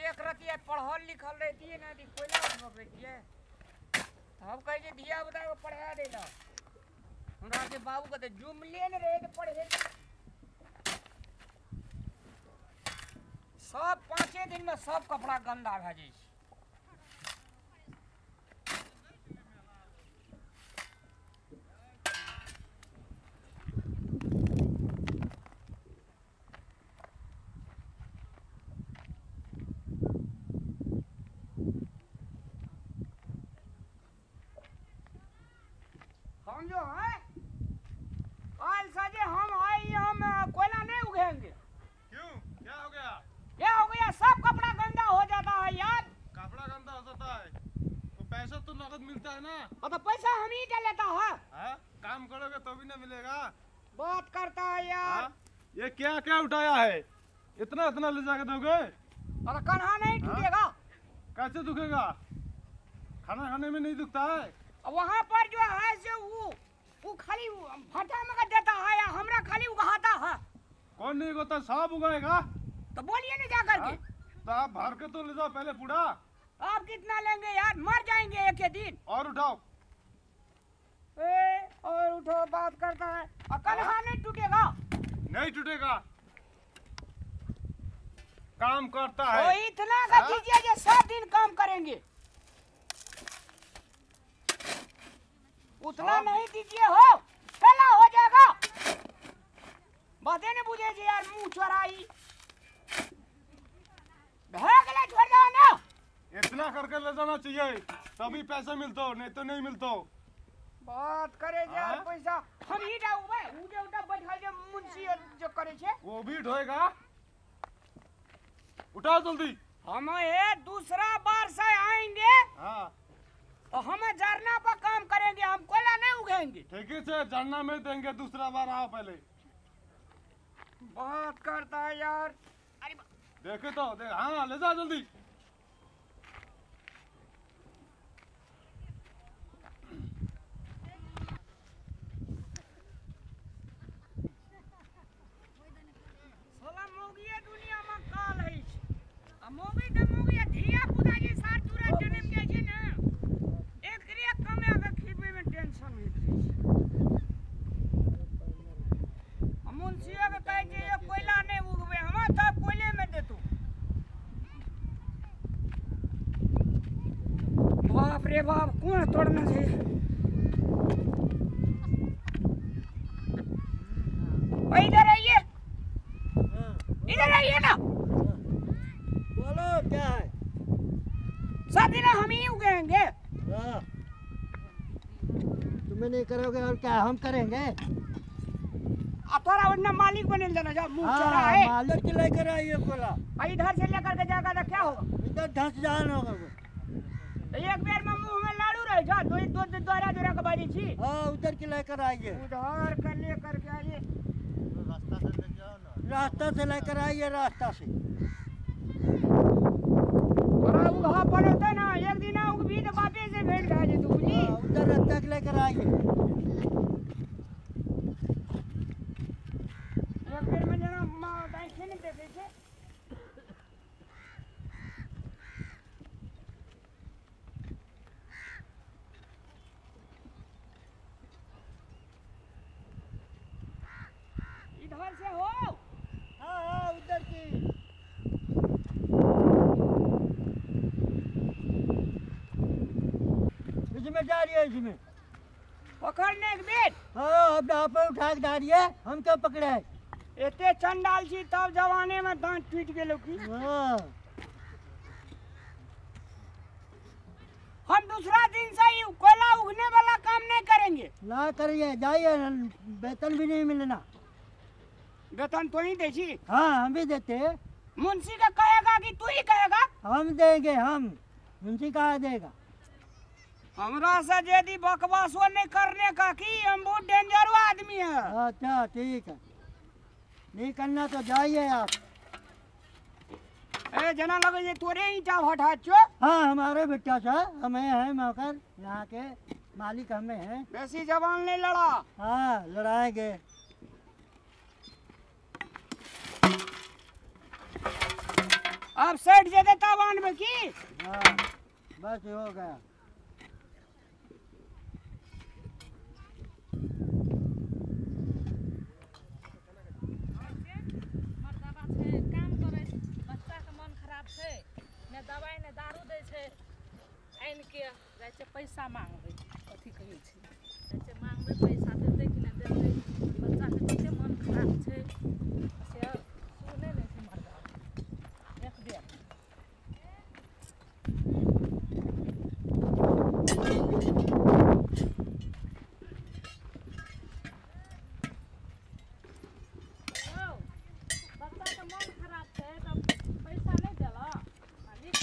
एक रतिया पढ़ल लिखल रहती है ना दी कोयला उठो बेटी है हम कह जे दिया बता को पढ़ा देला हमरा के बाबू कहते जुम ले न रहे तो पढ़े सब 5 दिन में सब कपड़ा गंदा भ जाई हम जो है कल सजे हम आई हम कोयला नहीं उगेंगे। क्यों क्या हो गया? क्या हो गया सब कपड़ा गंदा हो जाता है यार। कपड़ा गंदा हो जाता है तो पैसा तो नगद मिलता है ना। तो पैसा हम ही दे लेता है। काम करोगे तो भी ना मिलेगा। बात करता है यार। ये क्या क्या उठाया है इतना इतना ले जाके दोगे? और कन्हा नहीं टूटेगा। कैसे दुखेगा? खाना खाने में नहीं दुखता है। वहाँ पर जो है से वो खाली फटा में देता है या हमरा खाली उगाता है। कौन नहीं उगाता? सब उगाएगा। तो बोलिए ना जाकर के। तो आप भर के तो ले जाओ पहले पूरा। आप कितना लेंगे यार? मर जाएंगे एक ही दिन। और उठाओ। और उठो बात करता है। कन्हा नहीं टूटेगा। नहीं टूटेगा। काम करता है। तो इतना का दीजिए जो सब दिन काम करेंगे। उतना नहीं दीजिए हो पहला हो जाएगा। बातें नहीं बुझे जी यार मुंह चोराई भागले छोड़ जाओ ना। इतना करके ले जाना चाहिए तभी पैसे मिलते नहीं तो नहीं मिलते। बात करे यार पैसा हम ही डाऊ बे उठे उठा बैठा जे मुंशी जो करे छे वो भी ढोएगा। उठाओ जल्दी। हम ये दूसरा बार से आएंगे। हाँ तो हम झरना पर काम करेंगे हम कोयला नहीं उगेंगे। ठीक है झरना में देंगे दूसरा बार आओ पहले। बात करता है यार। अरे देखे तो देख हाँ ले जा जल्दी। साला मोगिया दुनिया में काल है आ मोगी त मोगी धिया पुता जे सार तुरंत जन्म के छै ना एकरे कमे के खिबे में टेंशन होइत रही छै। मुंशिया के कहे जे ये कोयला नहीं उगबे हम सब कोयले में देतू। बाप रे बाप कौन तोड़ना छै। इधर आइए इधर आइए ना। बोलो क्या है? सब दिन हम ही उगेंगे। तुम्हें नहीं करोगे और क्या हम करेंगे? अब तोरा वरना मालिक बने जाना जा मुंह चढ़ा है। मालिक के लेकर आइए बोला। इधर से लेकर के जाएगा तो क्या होगा? इधर धस जान होगा वो। एक बेर में मुंह में लाड़ू रह जा दो दोरा दोरा के बाजी छी। हाँ उधर के लेकर आइए। उधर कर लेकर के आइए। रास्ता से ले जाओ ना। रास्ता से लेकर आइए रास्ता से। तोरा उगा पर होता ना एक दिन उग भी तो बापे से भेंट खा जे तू बुझी। उधर रास्ता के लेकर आइए। एक बेर में जना मां दाई खेने देखे छे। इधर से हो। हाँ उधर की। इसमें जा रही है इसमें। पकड़ने के बेट। हाँ अब आप उठा के जा रही है हम क्या पकड़े है? एते चंडाल छी तब जवाने में दांत टूट गेलो की। हाँ हम दूसरा दिन से ही कोयला उगने वाला काम नहीं करेंगे। ना करिए जाइए वेतन भी नहीं मिलना। वेतन तो ही दे छी। हाँ हम भी देते हैं। मुंशी का कहेगा कि तू ही कहेगा? हम देंगे हम। मुंशी कहाँ देगा? हमरा से यदि बकवासो नहीं करने का कि हम बहुत डेंजर आदमी है। अच्छा ठीक है नहीं करना तो जाइए आप। ए जना लगे ये तोरे ईटा हटा चो। हाँ हमारे बेटा सा हमें है मौकर यहाँ के मालिक हमें हैं। बेसी जवान नहीं लड़ा। हाँ लड़ाएंगे। अब सेठ जे दे तब आनबे की हाँ बस हो गया। मर्दाबा छै काम करे बच्चाके मन खराब छै ने दवाई ने दारू दै छै आनि के जाइ छै पैसा मांगबै कथी कहै छै जाइ छै मांगबै पैसा देतै कि नहि देतै बच्चाके कते मन खराब छै से सुनै नहि छै मर्दाबा एक बेर बच्चाके मन खराब छै तब पैसा नहि देलक मालिक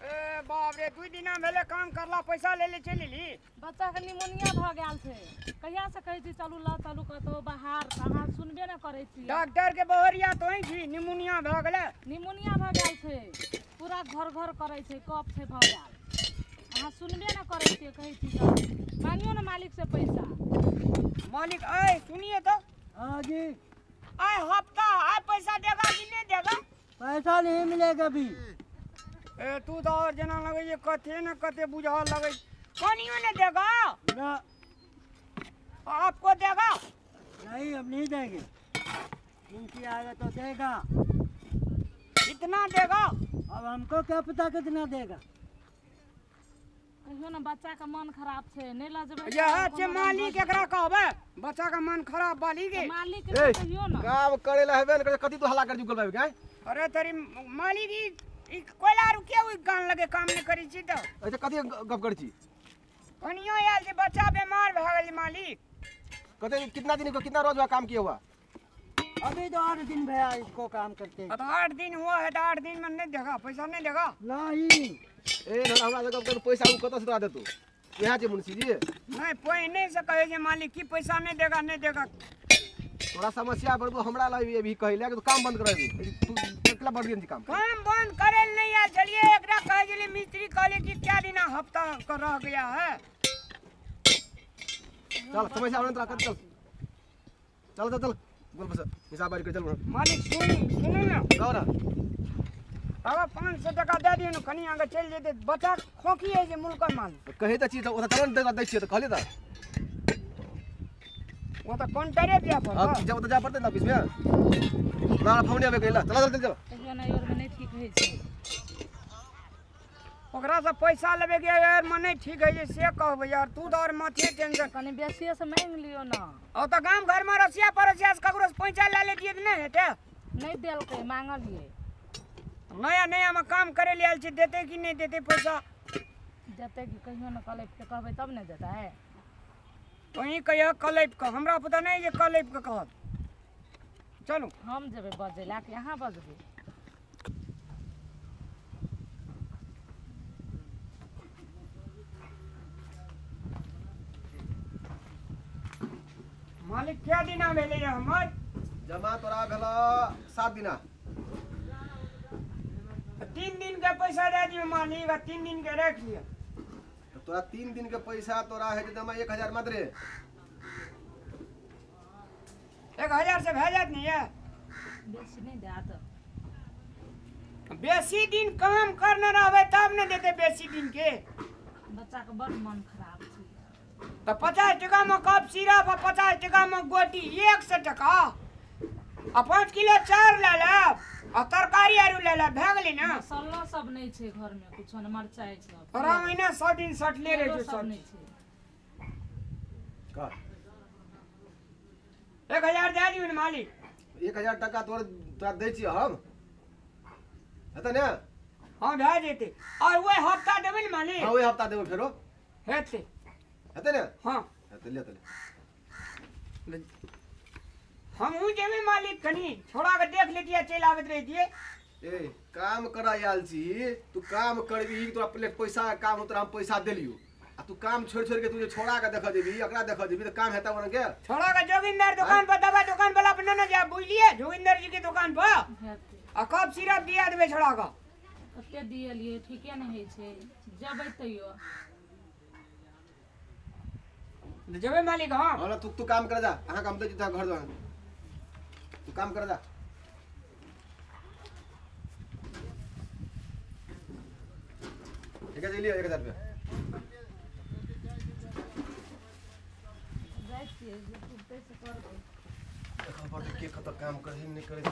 ए बाप रे 2 दिना भेले काम करला पैसा ले ले चली ली बच्चाके निमोनिया भऽ गेल छै कहियासँ कहै छी चलू चलू कतहु बाहर अहाँ सुनबे नहि करै छी डॉक्टर के बहरिया तो ही छी निमोनिया भ गेले निमोनिया भऽ गेल छै पूरा घर घर करै छै कफ छै भऽ गेल अहाँ सुनबे नहि करै छियै कहै छी चलू मांगियो ने मालिक से पैसा मालिक आए सुनिए तो हाँ जी आए हफ्ता आए पैसा देगा कि नहीं देगा पैसा नहीं मिलेगा अभी। ए तू तो और जना लगे ये कथे न कथे बुझा लगे कनियो ने देगा ना आपको देगा नहीं अब नहीं देंगे उनकी आएगा तो देगा। कितना देगा अब हमको क्या पता कितना देगा। कहियो ने बच्चाके मन खराब छै नहीं लजबै ये अच्छे मालिक एकरा कहबे बच्चा का मन खराब बाली के मालिक के कहियो ना काम करे ला हेबे न करे कथी तो हल्ला कर जुगल भाई काय अरे तेरी मालिक ई कोयला रुके हुई गान लगे काम नहीं करी छी तो ऐसे कथी गप कर छी कनियो आयल जे बच्चा बीमार भ गेल मालिक कते कितना दिन को कितना रोज हुआ काम किया हुआ अभी तो 8 दिन भैया इसको काम करते हैं। अब 8 दिन हुआ है तो 8 दिन में नहीं देगा पैसा नहीं देगा नहीं ए न हमरा जगह कर पैसा उ कत से दे तू यहां जे मुंशी जी नहीं पहले से कहे जे मालिक की पैसा नहीं देगा नहीं देगा थोड़ा समस्या बड़ हमरा ला अभी कहले कि तू काम बंद कर अभी तू कितना बढ़ गई काम काम बंद करे नहीं है चलिए एकरा कहे जे मिस्त्री कहले कि क्या दिन हफ्ता कर रह गया है चल समस्या होने तो चल चल चल चल बोल बस हिसाब बारी कर चल मालिक सुनो ना गाओ ना अब 500 टका दे दियो ना कनी आगे चल जेते बच्चा खोखी है जे मुल्कर माल कहे त चीज ओ त चलन दे छिए त कहले त वो तो काउंटरे दिया पर अब जब त जा पड़ते ना ऑफिस में ना फोन आवे कहला चल चल चल कहियो ना और में नहीं ठीक होइ छै ओकरा से पैसा लेबे के यार मन नहीं ठीक है जे से कहबे यार तू तो और माथे टेंशन कनी बेसिए से मांग लियो ना और तो गांव घर में रसिया परसिया से ककरो से पैसा ले ले दिए नहीं हेते नहीं देलकै मांगलिए नया नया में काम करे ले आयल छी देते कि नहीं देते पैसा देते कि कहियो ना कल पे कहबै तब नहीं देता है तो ही कहियो कलेप का हमरा पता नहीं जे कलेप का कहत चलो हम जेबै बजे ला के यहाँ बजबै मालिक क्या दिना भेले हमर जमा तोरा भेला 7 दिना 3 दिन के पैसा दे दियो मालिक 3 दिन के रख लिया तो तोरा 3 दिन के पैसा तोरा है जमा 1000 मात्र 1000 से भेजत नहीं है बेसी नहीं देत बेसी दिन काम करने रहबे तब न देते बेसी दिन के बच्चा के बड़ मन खराब छै तो 50 टका में कप सिरप और 50 टका में गोटी 100 टका आ 5 किलो चार ले लेब आ तरकारी आरू ले लेब भए गेलै ना मसाला सब नहीं छै घर में कुछो न मरचाई सब तोरा महीना 100 दिन सटले रहे तेलो छै सब सब नहीं छै का 1000 दे दियो न मालिक 1000 टका तोरा दै छी हम हेतै ने हां भेज देते और वो हफ्ता देबे न मालिक हां ओइ हफ्ता देबो फेरो हेते हेतै ने हां हेतै ले हम हूं जेबे मालिक कनी छोड़ा के देख लेतिए चल आबत रहिए ए काम करा आयल छी तू काम करबी तोरा प्लेट पैसा काम तोरा हम पैसा देलियो आ तू काम छोड़ छोड़ के तू छोड़ा के देख देबी एकरा देख देबी त काम हेता बन के छोड़ा के जोगिंदर दुकान पर दवा दुकान वाला अपने न जा बुझलिए जोगिंदर जी की दुकान पर हेतै आ कप सिरप दिया देबे छोड़ा के कते दियलिए ठीके नहीं होइ छै जबै तैयो जेबे मालिक हां हां तू काम कर जा अहाँ काम दे जा घर जा तू काम कर जा ठीक है चलिए 1000 रुपया जाइ छियै जे कुत्ते से करबै देखा पर के कत काम करे नहीं करे